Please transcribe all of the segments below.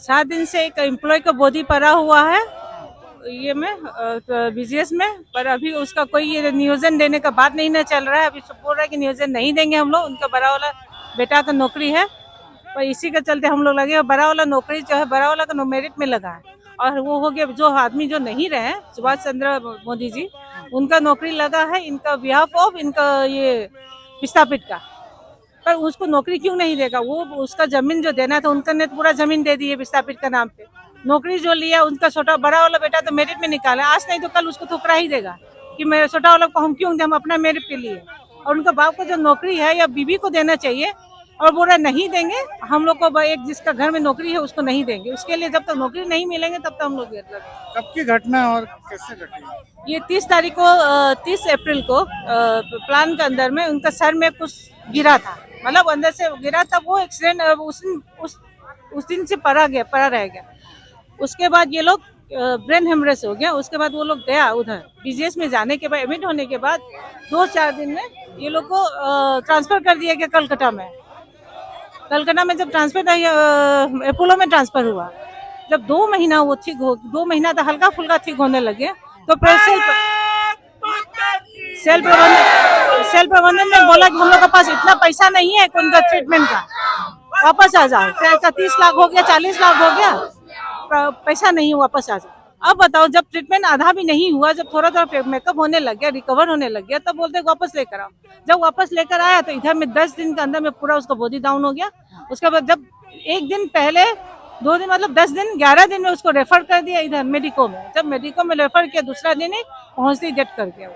7 दिन से एक एम्प्लॉय का बोधी पड़ा हुआ है ये में बीजीएस में, पर अभी उसका कोई ये नियोजन देने का बात नहीं ना चल रहा है। अभी सब बोल रहा है कि नियोजन नहीं देंगे हम लोग, उनका बड़ा वाला बेटा का नौकरी है, पर इसी के चलते हम लोग लगे। बड़ा वाला नौकरी जो है बड़ा वाला का मेरिट में लगा है, और वो हो गया जो आदमी जो नहीं रहे सुभाष चंद्र मोदी जी, उनका नौकरी लगा है इनका बिहाफ ऑफ इनका ये विस्थापित का। पर उसको नौकरी क्यों नहीं देगा? वो उसका जमीन जो देना था उनका ने तो पूरा जमीन दे दी है विस्थापित का नाम पे। नौकरी जो लिया उनका छोटा बड़ा वाला बेटा तो मेरिट में निकाला, आज नहीं तो कल उसको ठुकरा ही देगा कि मेरे छोटा वाला को हम क्यों दें, हम अपना मेरिट पे लिए। और उनका बाप को जो नौकरी है या बीबी को देना चाहिए, और बोला नहीं देंगे हम लोग को। एक जिसका घर में नौकरी है उसको नहीं देंगे, उसके लिए जब तक नौकरी नहीं मिलेंगे तब तक हम लोग वेट करेंगे। कब की घटना है और कैसे घटी? ये 30 तारीख को 30 अप्रैल को प्लान के अंदर में उनका सर में कुछ गिरा था, मतलब अंदर से गिरा था। वो एक्सीडेंट उस दिन से पड़ा रह गया। उसके बाद ये लोग ब्रेन हेमरेज हो गया। उसके बाद वो लोग गया उधर बीजीएस में, जाने के बाद एडमिट होने के बाद 2-4 दिन में ये लोग को ट्रांसफर कर दिया गया कलकत्ता में। कलकत्ता में जब ट्रांसफर अपोलो में ट्रांसफर हुआ, जब 2 महीना वो ठीक हो, 2 महीना तो हल्का फुल्का ठीक होने लगे, तो सेल प्रबंधन ने बोला कि हम लोग के पास इतना पैसा नहीं है उनका ट्रीटमेंट का, वापस आ जाओ। 30 लाख हो गया, 40 लाख हो गया, पैसा नहीं, वापस आ जाओ। अब बताओ, जब ट्रीटमेंट आधा भी नहीं हुआ, जब थोड़ा थोड़ा मेकअप होने लग गया, रिकवर होने लग गया, तब बोलते वापस लेकर आओ। जब वापस लेकर आया तो इधर में 10 दिन के अंदर में पूरा उसका बॉडी डाउन हो गया। उसके बाद जब 1 दिन पहले 2 दिन मतलब 10 दिन 11 दिन में उसको रेफर कर दिया इधर मेडिको में। जब मेडिको में रेफर किया, दूसरा दिन ही पहुंचते ही डेथ कर गया वो।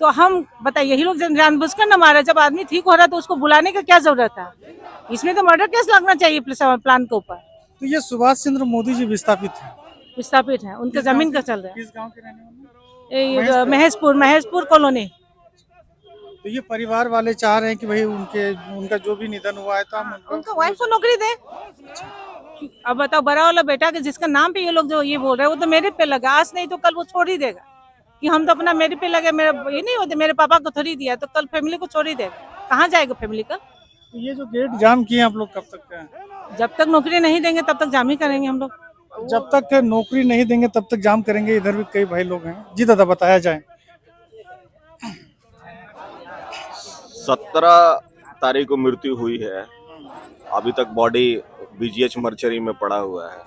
तो हम बताइए, यही लोग जानबूझकर न मारे। जब आदमी ठीक हो रहा है तो उसको बुलाने का क्या जरूरत है? इसमें तो मर्डर केस लगना चाहिए प्लान के ऊपर। तो ये सुभाष चंद्र मोदी जी विस्थापित है, उनका जमीन का चल रहा किस गांव के रहने वाले? है। महेशपुर कॉलोनी। तो ये परिवार वाले चाह रहे हैं कि भाई उनका जो भी निधन हुआ है तो हम उनका वाइफ को नौकरी दे। अब बताओ, बड़ा वाला बेटा के जिसका नाम पे ये लोग जो ये बोल रहे हैं, वो तो मेरिट पे लगा, आज नहीं तो कल वो छोड़ ही देगा कि हम तो अपना मेरिट पे लगे। मेरा ये नहीं होते, मेरे पापा को थोड़ी दिया, तो कल फैमिली को छोड़ ही देगा। कहाँ जाएगा फैमिली का? तो ये जो गेट जाम किए आप लोग कब तक का है? जब तक नौकरी नहीं देंगे तब तक जाम ही करेंगे हम लोग। जब तक नौकरी नहीं देंगे तब तक जाम करेंगे। इधर भी कई भाई लोग हैं। जी दादा, बताया जाए। 17 तारीख को मृत्यु हुई है। अभी तक बॉडी बीजीएच मर्चरी में पड़ा हुआ है।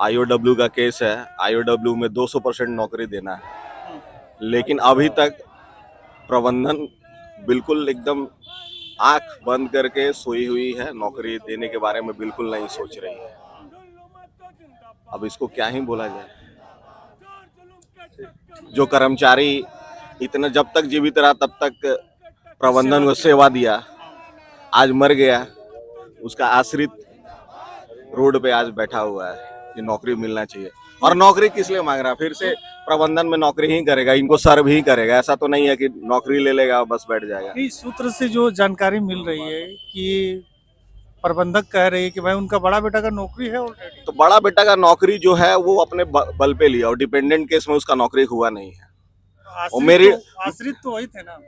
आईओडब्ल्यू का केस है। आईओडब्ल्यू में 200% नौकरी देना है, लेकिन अभी तक प्रबंधन बिल्कुल एकदम आंख बंद करके सोई हुई है। नौकरी देने के बारे में बिल्कुल नहीं सोच रही है। अब इसको क्या ही बोला जाए। जो कर्मचारी इतना जब तक जीवित रहा तब तक प्रबंधन को सेवा दिया, आज मर गया, उसका आश्रित रोड पे आज बैठा हुआ है कि नौकरी मिलना चाहिए। और नौकरी किस लिए मांग रहा है? फिर से प्रबंधन में नौकरी ही करेगा, इनको सर्व ही करेगा। ऐसा तो नहीं है कि नौकरी ले लेगा बस बैठ जाएगा। इस सूत्र से जो जानकारी मिल रही है कि प्रबंधक कह रही है कि भाई उनका बड़ा बेटा का नौकरी है ऑलरेडी। तो बड़ा बेटा का नौकरी जो है वो अपने बल पे लिया, और डिपेंडेंट केस में उसका नौकरी हुआ नहीं है। और मेरी आश्रित तो वही थे ना।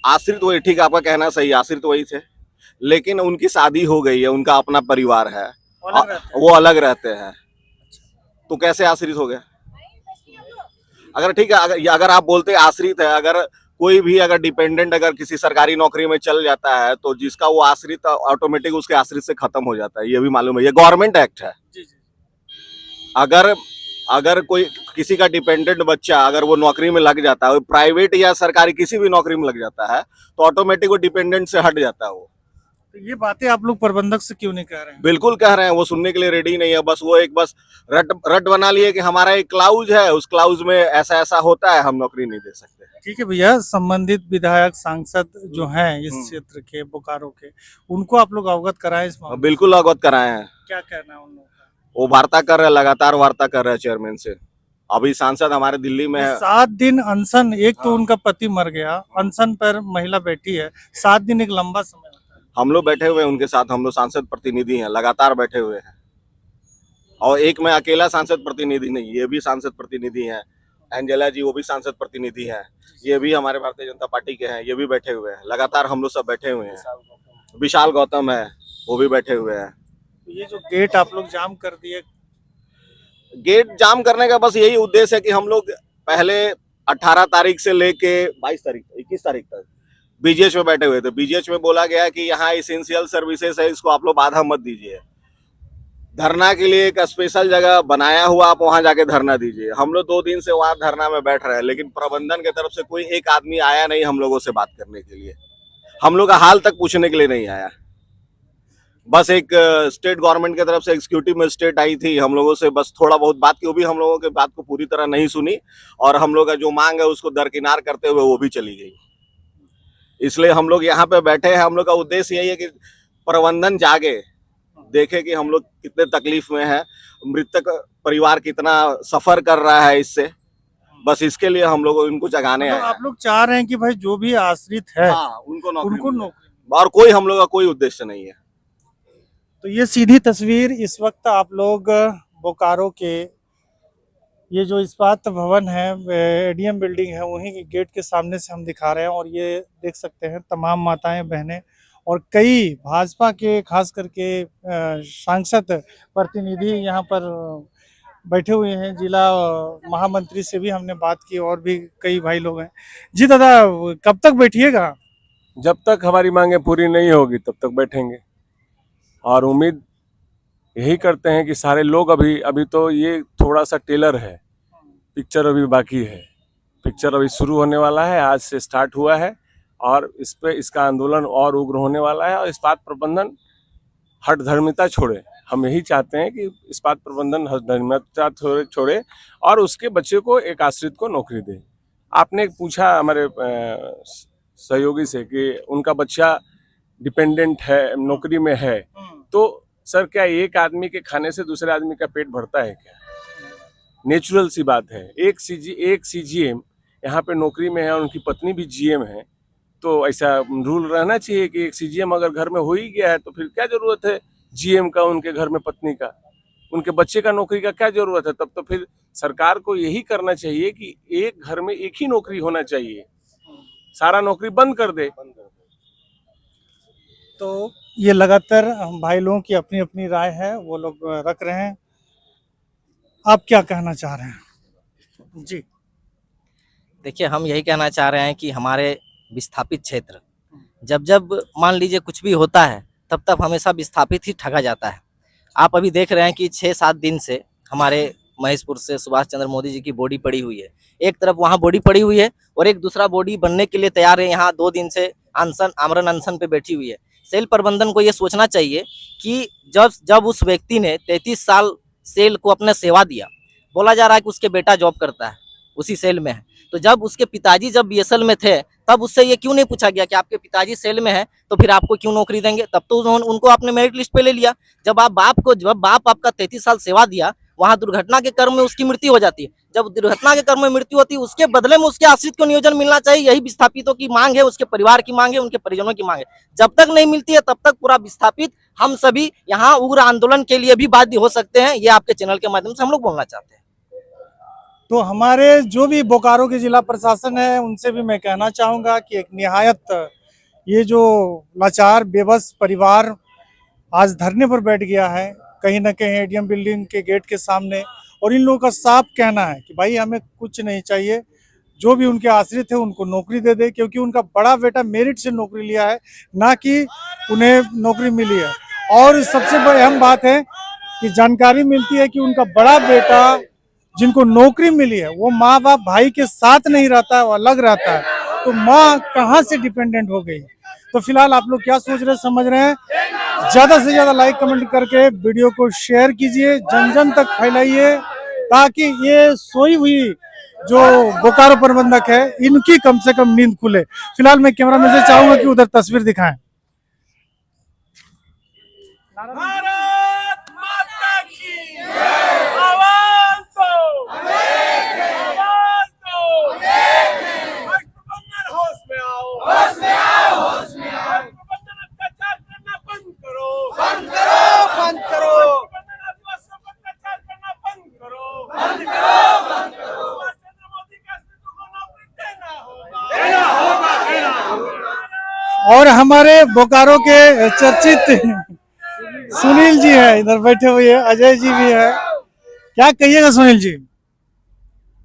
आश्रित वही, ठीक, आपका कहना सही, आश्रित वही थे, लेकिन उनकी शादी हो गई है, उनका अपना परिवार है, वो अलग रहते हैं, तो कैसे आश्रित हो गया? अगर ठीक है, अगर आप बोलते आश्रित है, अगर कोई भी अगर डिपेंडेंट अगर किसी सरकारी नौकरी में चल जाता है तो जिसका वो आश्रित ऑटोमेटिक उसके आश्रित से खत्म हो जाता है। ये भी मालूम है, ये गवर्नमेंट एक्ट है। अगर कोई किसी का डिपेंडेंट बच्चा अगर वो नौकरी में लग जाता है, प्राइवेट या सरकारी किसी भी नौकरी में लग जाता है, तो ऑटोमेटिक वो डिपेंडेंट से हट जाता है वो। तो ये बातें आप लोग प्रबंधक से क्यों नहीं कह रहे हैं? बिल्कुल कह रहे हैं, वो सुनने के लिए रेडी नहीं है। बस वो बस रट बना लिए कि हमारा एक क्लाउज है, उस क्लाउज में ऐसा ऐसा होता है, हम नौकरी नहीं दे सकते। ठीक है भैया, संबंधित विधायक सांसद जो हैं इस क्षेत्र के, बोकारो के, उनको आप लोग अवगत कराएं इस मामले? बिल्कुल अवगत कराए हैं। क्या कहना है उन लोगों का? वो वार्ता कर रहे हैं, लगातार वार्ता कर रहे हैं चेयरमैन से। अभी सांसद हमारे दिल्ली में है। 7 दिन अनशन, एक तो उनका पति मर गया, अनशन पर महिला बैठी है, 7 दिन एक लंबा समय होता है। हम लोग बैठे हुए हैं उनके साथ, हम लोग सांसद प्रतिनिधि हैं, लगातार बैठे हुए हैं। और एक मैं अकेला सांसद प्रतिनिधि नहीं, ये भी सांसद प्रतिनिधि हैं। एंजेला जी वो भी सांसद प्रतिनिधि हैं, ये भी हमारे भारतीय जनता पार्टी के हैं, ये भी बैठे हुए हैं। लगातार हम लोग सब बैठे हुए हैं। विशाल गौतम है, वो भी बैठे हुए हैं। ये जो गेट आप लोग जाम कर दिए, गेट जाम करने का बस यही उद्देश्य है कि हम लोग पहले 18 तारीख से लेके 22 तारीख 21 तारीख तक बीजीएच में बैठे हुए थे। बीजीएच में बोला गया कि यहाँ इसेंशियल सर्विसेज है, इसको आप लोग बाधा मत दीजिए। धरना के लिए एक स्पेशल जगह बनाया हुआ, आप वहां जाके धरना दीजिए। हम लोग 2 दिन से वहां धरना में बैठ रहे हैं, लेकिन प्रबंधन की तरफ से कोई एक आदमी आया नहीं हम लोगों से बात करने के लिए, हम लोग का हाल तक पूछने के लिए नहीं आया। बस एक स्टेट गवर्नमेंट की तरफ से एग्जीक्यूटिव मजिस्ट्रेट आई थी, हम लोगों से बस थोड़ा बहुत बात की, वो भी हम लोगों की बात को पूरी तरह नहीं सुनी, और हम लोग का जो मांग है उसको दरकिनार करते हुए वो भी चली गई। इसलिए हम लोग यहाँ पे बैठे हैं। हम लोग का उद्देश्य यही है कि प्रबंधन जागे, देखे कि हम लोग कितने तकलीफ में है, मृतक परिवार कितना सफर कर रहा है इससे। बस इसके लिए हम लोग इनको जगाने आए हैं। आप लोग चाह रहे हैं कि भाई जो भी आश्रित है हाँ, उनको उनको नौकरी, नौकरी। और कोई हम लोग का कोई उद्देश्य नहीं है। तो ये सीधी तस्वीर इस वक्त आप लोग बोकारो के ये जो इस्पात भवन है, एडीएम बिल्डिंग है, वहीं के गेट के सामने से हम दिखा रहे हैं। और ये देख सकते हैं तमाम माताएं बहनें और कई भाजपा के खास करके सांसद प्रतिनिधि यहाँ पर बैठे हुए हैं। जिला महामंत्री से भी हमने बात की और भी कई भाई लोग हैं। जी दादा, कब तक बैठिएगा? जब तक हमारी मांगें पूरी नहीं होगी तब तक बैठेंगे, और उम्मीद यही करते हैं कि सारे लोग अभी तो ये थोड़ा सा टेलर है, पिक्चर अभी बाकी है। पिक्चर अभी शुरू होने वाला है, आज से स्टार्ट हुआ है, और इस पे इसका आंदोलन और उग्र होने वाला है। और इस्पात प्रबंधन हठधर्मिता छोड़े। हम यही चाहते हैं कि इस्पात प्रबंधन हठधर्मिता छोड़े और उसके बच्चे को, एक आश्रित को नौकरी दे। आपने पूछा हमारे सहयोगी से कि उनका बच्चा डिपेंडेंट है, नौकरी में है, तो सर क्या एक आदमी के खाने से दूसरे आदमी का पेट भरता है क्या? नेचुरल सी बात है। एक सीजीएम यहाँ पे नौकरी में है और उनकी पत्नी भी जीएम है, तो ऐसा रूल रहना चाहिए कि एक सीजीएम अगर घर में हो ही गया है तो फिर क्या जरूरत है जीएम का, उनके घर में पत्नी का, उनके बच्चे का नौकरी का क्या जरूरत है? तब तो फिर सरकार को यही करना चाहिए कि एक घर में एक ही नौकरी होना चाहिए, सारा नौकरी बंद कर दे। तो ये लगातार हम भाई लोगों की अपनी अपनी राय है, वो लोग रख रहे हैं। आप क्या कहना चाह रहे हैं? जी देखिए, हम यही कहना चाह रहे हैं कि हमारे विस्थापित क्षेत्र, जब जब मान लीजिए कुछ भी होता है तब तब हमेशा विस्थापित ही ठगा जाता है। आप अभी देख रहे हैं कि 6-7 दिन से हमारे महेशपुर से सुभाष चंद्र मोदी जी की बॉडी पड़ी हुई है। एक तरफ वहाँ बॉडी पड़ी हुई है और एक दूसरा बॉडी बनने के लिए तैयार है, यहाँ 2 दिन से आमरण अनशन पे बैठी हुई है। सेल प्रबंधन को ये सोचना चाहिए कि जब उस व्यक्ति ने 33 साल सेल को अपना सेवा दिया, बोला जा रहा है कि उसके बेटा जॉब करता है, उसी सेल में है, तो जब उसके पिताजी जब बीएसएल में थे तब उससे ये क्यों नहीं पूछा गया कि आपके पिताजी सेल में है तो फिर आपको क्यों नौकरी देंगे? तब तो उनको आपने मेरिट लिस्ट पे ले लिया। जब बाप आपका 33 साल सेवा दिया, वहाँ दुर्घटना के क्रम में उसकी मृत्यु हो जाती है। जब दुर्घटना के क्रम में मृत्यु होती है, उसके बदले में उसके आश्रित को नियोजन मिलना चाहिए। यही विस्थापितों की मांग है, उसके परिवार की मांग है, उनके परिजनों की मांग है। जब तक नहीं मिलती है तब तक पूरा विस्थापित हम सभी यहाँ उग्र आंदोलन के लिए भी बाध्य हो सकते हैं। ये आपके चैनल के माध्यम से हम लोग बोलना चाहते हैं। तो हमारे जो भी बोकारो के जिला प्रशासन है उनसे भी मैं कहना चाहूँगा कि एक निहायत ये जो लाचार बेबस परिवार आज धरने पर बैठ गया है कहीं ना कहीं एडीएम बिल्डिंग के गेट के सामने, और इन लोगों का साफ कहना है कि भाई हमें कुछ नहीं चाहिए, जो भी उनके आश्रित है उनको नौकरी दे दे, क्योंकि उनका बड़ा बेटा मेरिट से नौकरी लिया है, ना कि उन्हें नौकरी मिली है। और सबसे बड़ी अहम बात है कि जानकारी मिलती है कि उनका बड़ा बेटा जिनको नौकरी मिली है वो माँ बाप भाई के साथ नहीं रहता है, वो अलग रहता है, तो माँ कहाँ से डिपेंडेंट हो गई। तो फिलहाल आप लोग क्या सोच रहे हैं, समझ रहे हैं? ज्यादा से ज्यादा लाइक कमेंट करके वीडियो को शेयर कीजिए, जन जन तक फैलाइए, ताकि ये सोई हुई जो बोकारो प्रबंधक है इनकी कम से कम नींद खुले। फिलहाल मैं कैमरामैन से चाहूंगा कि उधर तस्वीर दिखाएं। भारत माता की आवाज दो, आवाज दो, प्रबंधन होश में आओ, होश में आओ, होश में आओ। प्रबंधन अत्याचार करना बंद करो, बंद करो, बंद करो। प्रबंधन आदिवासियों पर अत्याचार करना बंद करो, बंद करो, बंद करो। सुभाष चंद्र मोदी के अस्तित्व को नौकरी देना होगा, देना होगा, देना होगा। और हमारे बोकारो के चर्चित सुनील जी है इधर बैठे हुए हैं, अजय जी भी है। क्या कहिएगा सुनील जी?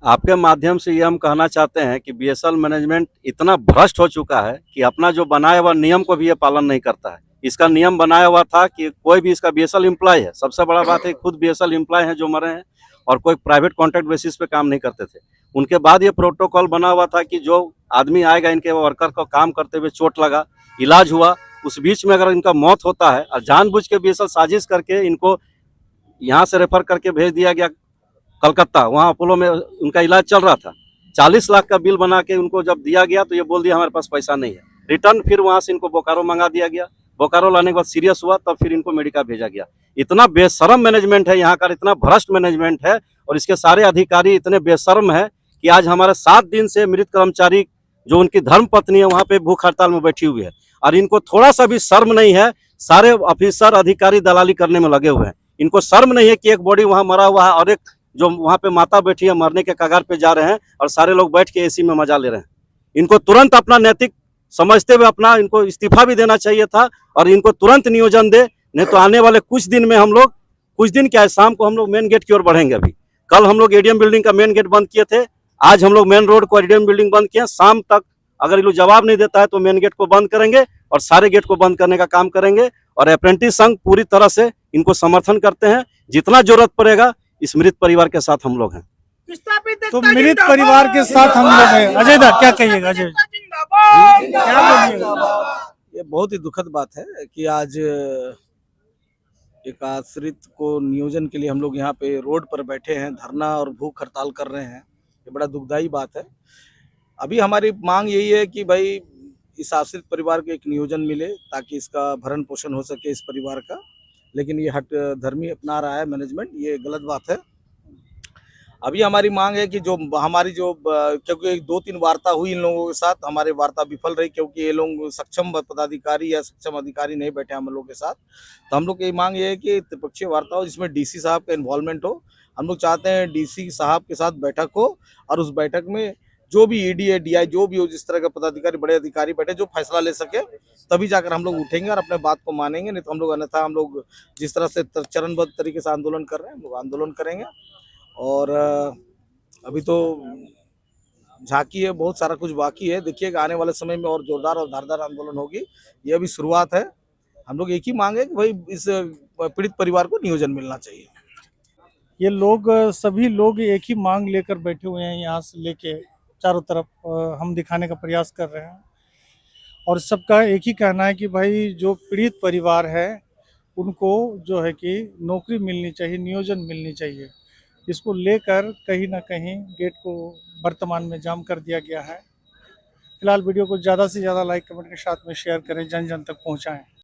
आपके माध्यम से ये हम कहना चाहते हैं कि बीएसएल मैनेजमेंट इतना भ्रष्ट हो चुका है कि अपना जो बनाया हुआ नियम को भी ये पालन नहीं करता है। इसका नियम बनाया हुआ था कि कोई भी इसका बीएसएल एम्प्लॉय है, सबसे बड़ा बात है खुद बीएसएल एम्प्लॉय हैं जो मरे हैं और कोई प्राइवेट कॉन्ट्रैक्ट बेसिस पे काम नहीं करते थे। उनके बाद ये प्रोटोकॉल बना हुआ था कि जो आदमी आएगा, इनके वर्कर को काम करते हुए चोट लगा, इलाज हुआ, उस बीच में अगर इनका मौत होता है और जानबूझ के बीएसएल साजिश करके इनको यहाँ से रेफर करके भेज दिया गया कलकत्ता, वहाँ अपोलो में उनका इलाज चल रहा था। 40 लाख का बिल बना के उनको जब दिया गया तो ये बोल दिया हमारे पास पैसा नहीं है। रिटर्न फिर वहाँ से इनको बोकारो मंगा दिया गया। बोकारो लाने के बाद सीरियस हुआ, तब फिर इनको मेडिका भेजा गया। इतना बेशरम मैनेजमेंट है यहाँ का, इतना भ्रष्ट मैनेजमेंट है और इसके सारे अधिकारी इतने बेशरम है कि आज हमारे 7 दिन से मृत कर्मचारी जो उनकी धर्म पत्नी है वहाँ पे भूख हड़ताल में बैठी हुई है और इनको थोड़ा सा भी शर्म नहीं है। सारे ऑफिसर अधिकारी दलाली करने में लगे हुए हैं। इनको शर्म नहीं है कि एक बॉडी वहाँ मरा हुआ है और एक जो वहाँ पे माता बैठी है मरने के कगार पे जा रहे हैं और सारे लोग बैठ के एसी में मजा ले रहे हैं। इनको तुरंत अपना नैतिक समझते हुए अपना इनको इस्तीफा भी देना चाहिए था और इनको तुरंत नियोजन दे, नहीं तो आने वाले कुछ दिन में हम लोग, कुछ दिन क्या है, शाम को हम लोग मेन गेट की ओर बढ़ेंगे। अभी कल हम लोग एडीएम बिल्डिंग का मेन गेट बंद किए थे, आज हम लोग मेन रोड को एडीएम बिल्डिंग बंद किए। शाम तक अगर ये लोग जवाब नहीं देता है तो मेन गेट को बंद करेंगे और सारे गेट को बंद करने का काम करेंगे। और अप्रेंटिस संघ पूरी तरह से इनको समर्थन करते हैं। जितना जरूरत पड़ेगा इस मृत परिवार के साथ हम लोग हैं। तो मृत परिवार के साथ हम लोग हैं। अजय दा क्या कहिएगा? अजय क्या बोलिएगा? ये बहुत ही दुखद बात है कि आज एक आश्रित को नियोजन के लिए हम लोग यहाँ पे रोड पर बैठे हैं, धरना और भूख हड़ताल कर रहे हैं। ये बड़ा दुखदाई बात है। अभी हमारी मांग यही है कि भाई इस आश्रित परिवार को एक नियोजन मिले ताकि इसका भरण पोषण हो सके इस परिवार का। लेकिन ये हट धर्मी अपना रहा है मैनेजमेंट, ये गलत बात है। अभी हमारी मांग है कि जो हमारी क्योंकि 2-3 वार्ता हुई इन लोगों के साथ, हमारी वार्ता विफल रही क्योंकि ये लोग सक्षम पदाधिकारी या सक्षम अधिकारी नहीं बैठे हम लोग के साथ। तो हम लोग की मांग ये है कि त्रिपक्षीय वार्ता हो जिसमें डीसी साहब का इन्वॉल्वमेंट हो। हम लोग चाहते हैं डीसी साहब के साथ बैठक हो और उस बैठक में जो भी ईडी है, डीआई जो भी हो, जिस तरह का पदाधिकारी, बड़े अधिकारी बैठे जो फैसला ले सके, तभी जाकर हम लोग उठेंगे और अपने बात को मानेंगे। नहीं तो हम लोग अन्यथा हम लोग जिस तरह से चरणबद्ध तरीके से आंदोलन कर रहे हैं हम लोग आंदोलन करेंगे। और अभी तो झांकी है, बहुत सारा कुछ बाकी है। देखिएगा आने वाले समय में और जोरदार और धारदार आंदोलन होगी। ये अभी शुरुआत है। हम लोग एक ही मांग है कि भाई इस पीड़ित परिवार को नियोजन मिलना चाहिए। ये लोग सभी लोग एक ही मांग लेकर बैठे हुए हैं। यहाँ से लेके चारों तरफ हम दिखाने का प्रयास कर रहे हैं और सबका एक ही कहना है कि भाई जो पीड़ित परिवार है उनको जो है कि नौकरी मिलनी चाहिए, नियोजन मिलनी चाहिए। इसको लेकर कहीं ना कहीं गेट को वर्तमान में जाम कर दिया गया है। फिलहाल वीडियो को ज़्यादा से ज़्यादा लाइक कमेंट के साथ में शेयर करें, जन जन तक पहुँचाएँ।